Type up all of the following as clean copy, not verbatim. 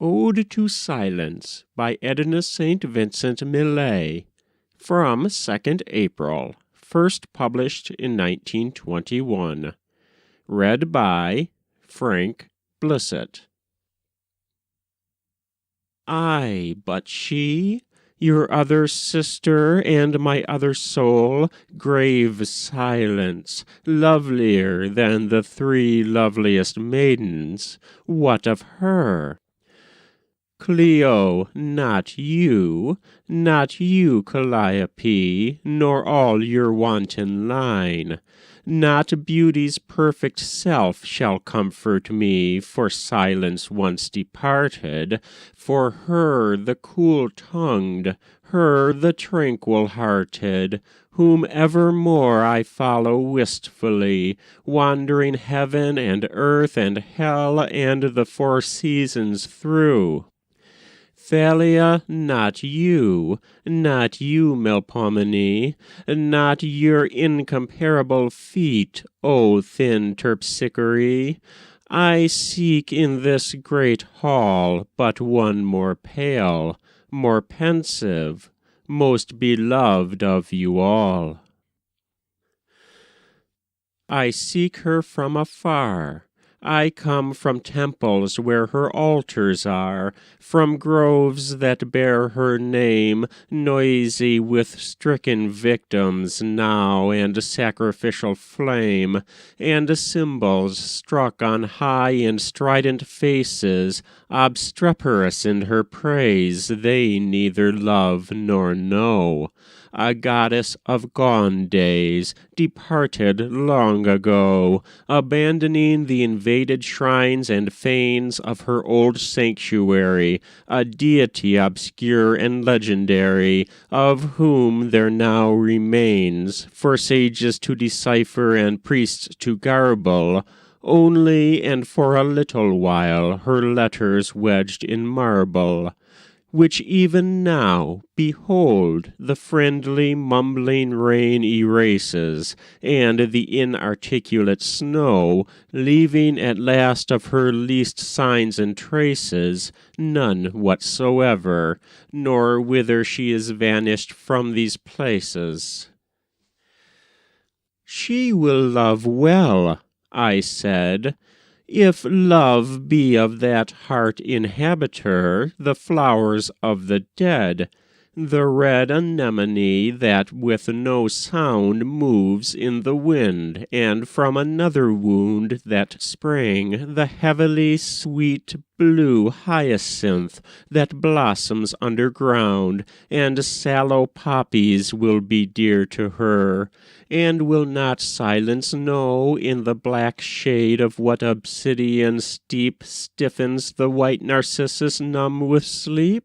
Ode to Silence by Edna St. Vincent Millay, from 2nd April, first published in 1921. Read by Frank Blissett. Ay, but she, your other sister and my other soul, grave Silence, lovelier than the three loveliest maidens, what of her? Clio, not you, Calliope, nor all your wanton line. Not beauty's perfect self shall comfort me, for Silence once departed, for her the cool-tongued, her the tranquil-hearted, whom evermore I follow wistfully, wandering heaven and earth and hell and the four seasons through. Thalia, not you, Melpomene, not your incomparable feet, O thin Terpsichore. I seek in this great hall but one more pale, more pensive, most beloved of you all. I seek her from afar. I come from temples where her altars are, from groves that bear her name, noisy with stricken victims now and sacrificial flame, and cymbals struck on high and strident faces, obstreperous in her praise they neither love nor know. A goddess of gone days, departed long ago, abandoning the invaded shrines and fanes of her old sanctuary, a deity obscure and legendary, of whom there now remains, for sages to decipher and priests to garble, only and for a little while her letters wedged in marble, which even now, behold, the friendly mumbling rain erases, and the inarticulate snow, leaving at last of her least signs and traces, none whatsoever, nor whither she is vanished from these places. She will love well, I said, if love be of that heart inhabiter, the flowers of the dead, the red anemone that with no sound moves in the wind, and from another wound that sprang, the heavily sweet blue hyacinth that blossoms underground, and sallow poppies will be dear to her. And will not Silence know in the black shade of what obsidian steep stiffens the white narcissus numb with sleep?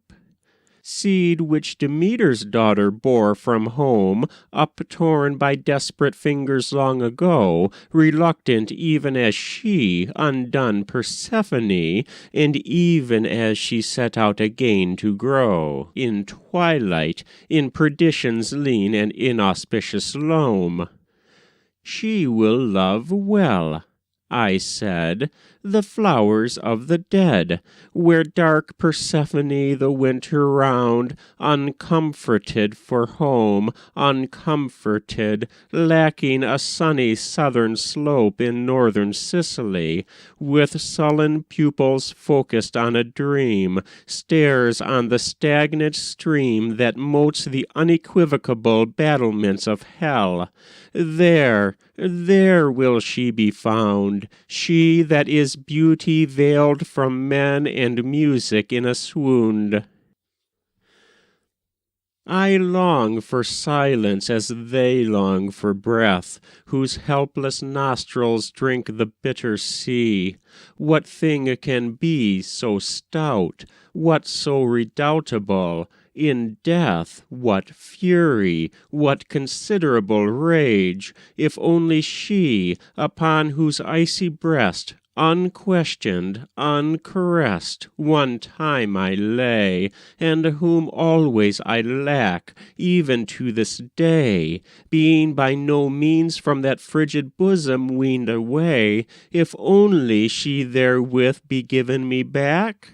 Seed which Demeter's daughter bore from home, uptorn by desperate fingers long ago, reluctant even as she, undone Persephone, and even as she set out again to grow, in twilight, in perdition's lean and inauspicious loam. She will love well, I said, the flowers of the dead, where dark Persephone the winter round, uncomforted for home, uncomforted, lacking a sunny southern slope in northern Sicily, with sullen pupils focused on a dream, stares on the stagnant stream that motes the unequivocable battlements of hell. There will she be found, she that is beauty veiled from men and music in a swoon. I long for Silence as they long for breath, whose helpless nostrils drink the bitter sea. What thing can be so stout, what so redoubtable? In death, what fury, what considerable rage, if only she, upon whose icy breast, unquestioned, uncaressed, one time I lay, and whom always I lack, even to this day, being by no means from that frigid bosom weaned away, if only she therewith be given me back?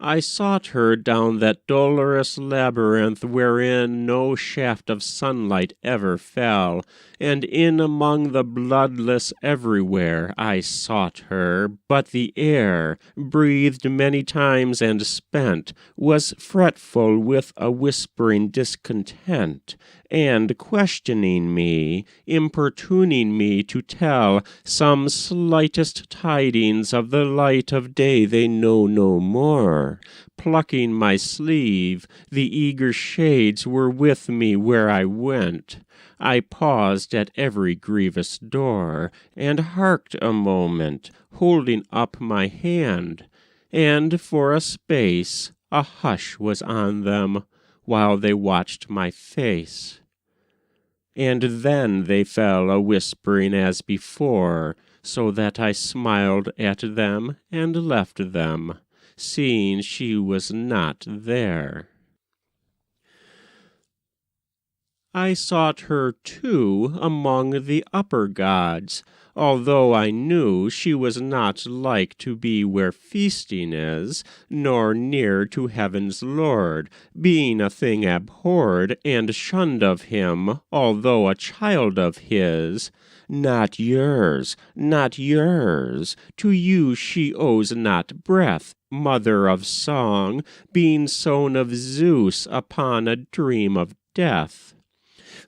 I sought her down that dolorous labyrinth wherein no shaft of sunlight ever fell, and in among the bloodless everywhere I sought her, but the air, breathed many times and spent, was fretful with a whispering discontent, and questioning me, importuning me to tell some slightest tidings of the light of day they know no more. Plucking my sleeve, the eager shades were with me where I went. I paused at every grievous door, and harked a moment, holding up my hand, and for a space a hush was on them, while they watched my face. And then they fell a-whispering as before, so that I smiled at them and left them, seeing she was not there. I sought her, too, among the upper gods, although I knew she was not like to be where feasting is, nor near to heaven's Lord, being a thing abhorred and shunned of him, although a child of his. Not yours, not yours. To you she owes not breath, mother of song, being sown of Zeus upon a dream of death.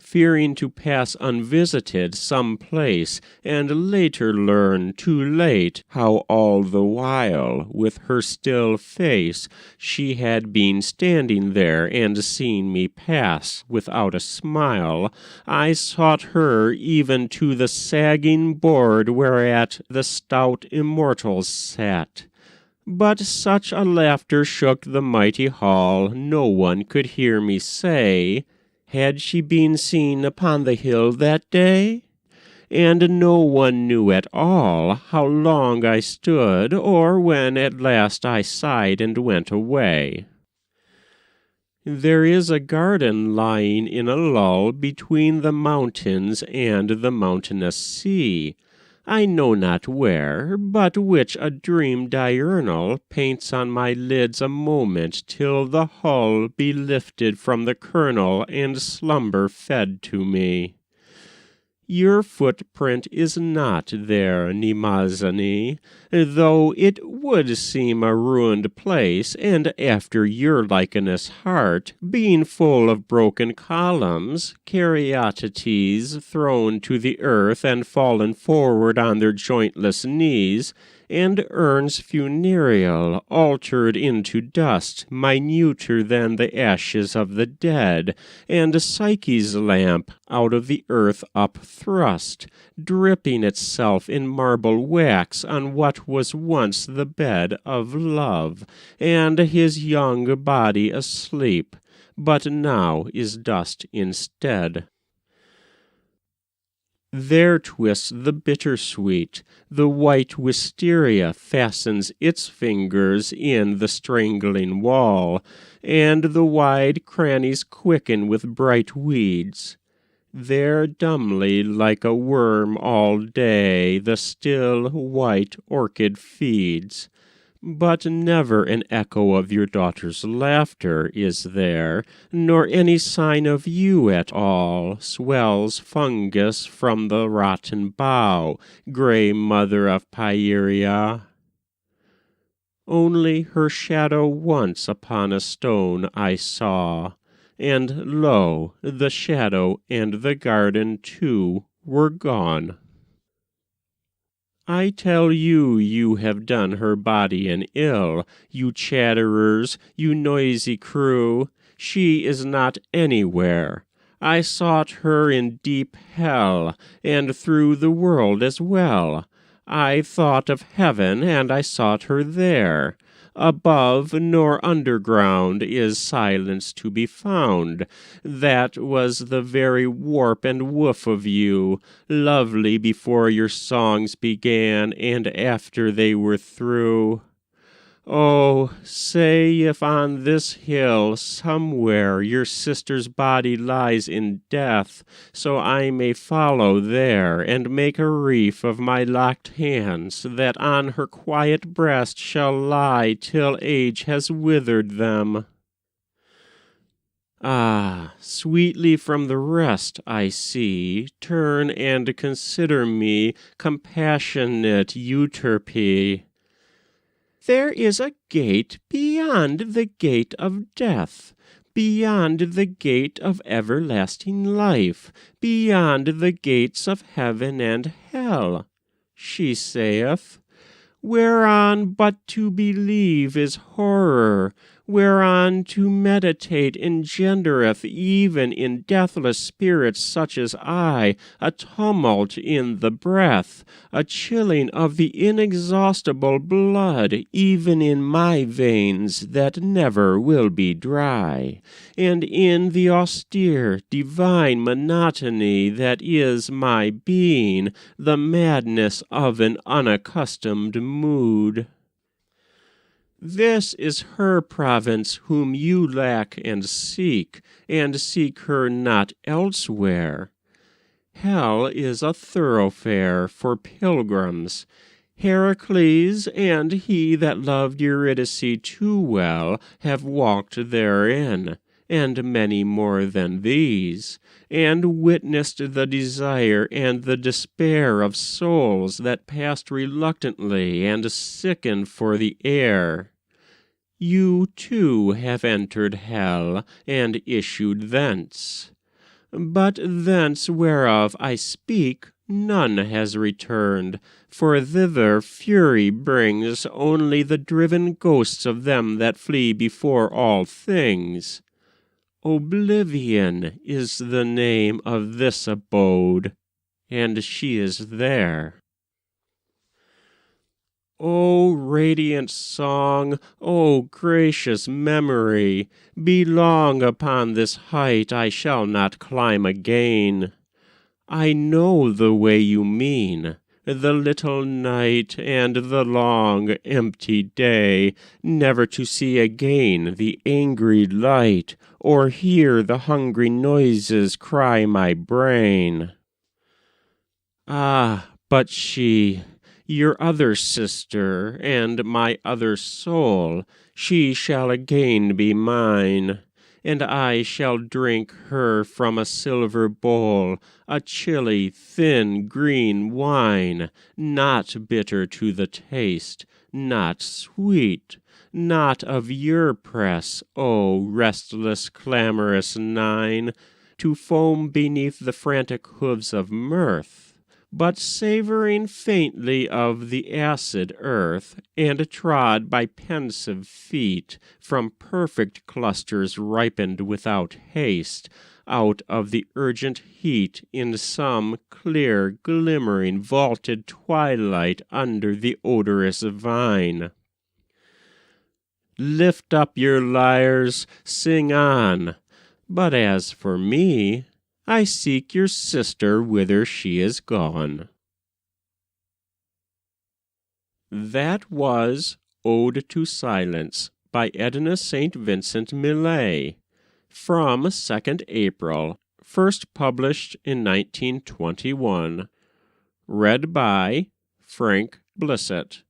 Fearing to pass unvisited some place, and later learn, too late, how all the while, with her still face, she had been standing there and seen me pass without a smile, I sought her even to the sagging board whereat the stout immortals sat. But such a laughter shook the mighty hall, no one could hear me say, had she been seen upon the hill that day? And no one knew at all how long I stood, or when at last I sighed and went away. There is a garden lying in a lull between the mountains and the mountainous sea, I know not where, but which a dream diurnal paints on my lids a moment till the hull be lifted from the kernel and slumber fed to me. Your footprint is not there, Nimazani, though it would seem a ruined place, and after your lichenous heart, being full of broken columns, caryatides thrown to the earth and fallen forward on their jointless knees, and urns funereal, altered into dust, minuter than the ashes of the dead, and Psyche's lamp out of the earth upthrust, dripping itself in marble wax on what was once the bed of love, and his young body asleep, but now is dust instead. There twists the bittersweet, the white wisteria fastens its fingers in the strangling wall, and the wide crannies quicken with bright weeds. There dumbly, like a worm all day, the still white orchid feeds. But never an echo of your daughter's laughter is there, nor any sign of you at all. Swells fungus from the rotten bough, grey mother of Pieria. Only her shadow once upon a stone I saw, and lo, the shadow and the garden too were gone. I tell you, you have done her body an ill, you chatterers, you noisy crew. She is not anywhere. I sought her in deep hell, and through the world as well. I thought of heaven, and I sought her there. Above nor underground is silence to be found. That was the very warp and woof of you, lovely before your songs began and after they were through. Oh, say if on this hill somewhere your sister's body lies in death, so I may follow there and make a wreath of my locked hands, that on her quiet breast shall lie till age has withered them. Ah, sweetly from the rest I see, turn and consider me, compassionate Euterpe. There is a gate beyond the gate of death, beyond the gate of everlasting life, beyond the gates of heaven and hell, she saith, whereon but to believe is horror, whereon to meditate engendereth even in deathless spirits such as I, a tumult in the breath, a chilling of the inexhaustible blood even in my veins that never will be dry, and in the austere, divine monotony that is my being, the madness of an unaccustomed mood. This is her province whom you lack and seek her not elsewhere. Hell is a thoroughfare for pilgrims. Heracles and he that loved Eurydice too well have walked therein, and many more than these, and witnessed the desire and the despair of souls that passed reluctantly and sickened for the air. You too have entered hell, and issued thence. But thence whereof I speak, none has returned, for thither fury brings only the driven ghosts of them that flee before all things. Oblivion is the name of this abode, and she is there. O radiant song, O gracious memory, be long upon this height I shall not climb again. I know the way you mean, the little night and the long, empty day, never to see again the angry light, or hear the hungry noises cry my brain. Ah, but she, your other sister, and my other soul, she shall again be mine, and I shall drink her from a silver bowl, a chilly, thin, green wine, not bitter to the taste, not sweet, not of your press, O restless, clamorous Nine, to foam beneath the frantic hooves of mirth, but savoring faintly of the acid earth, and trod by pensive feet from perfect clusters ripened without haste, out of the urgent heat in some clear, glimmering, vaulted twilight under the odorous vine. Lift up your lyres, sing on, but as for me, I seek your sister whither she is gone. That was Ode to Silence by Edna St. Vincent Millay, from 2nd April, first published in 1921. Read by Frank Blissett.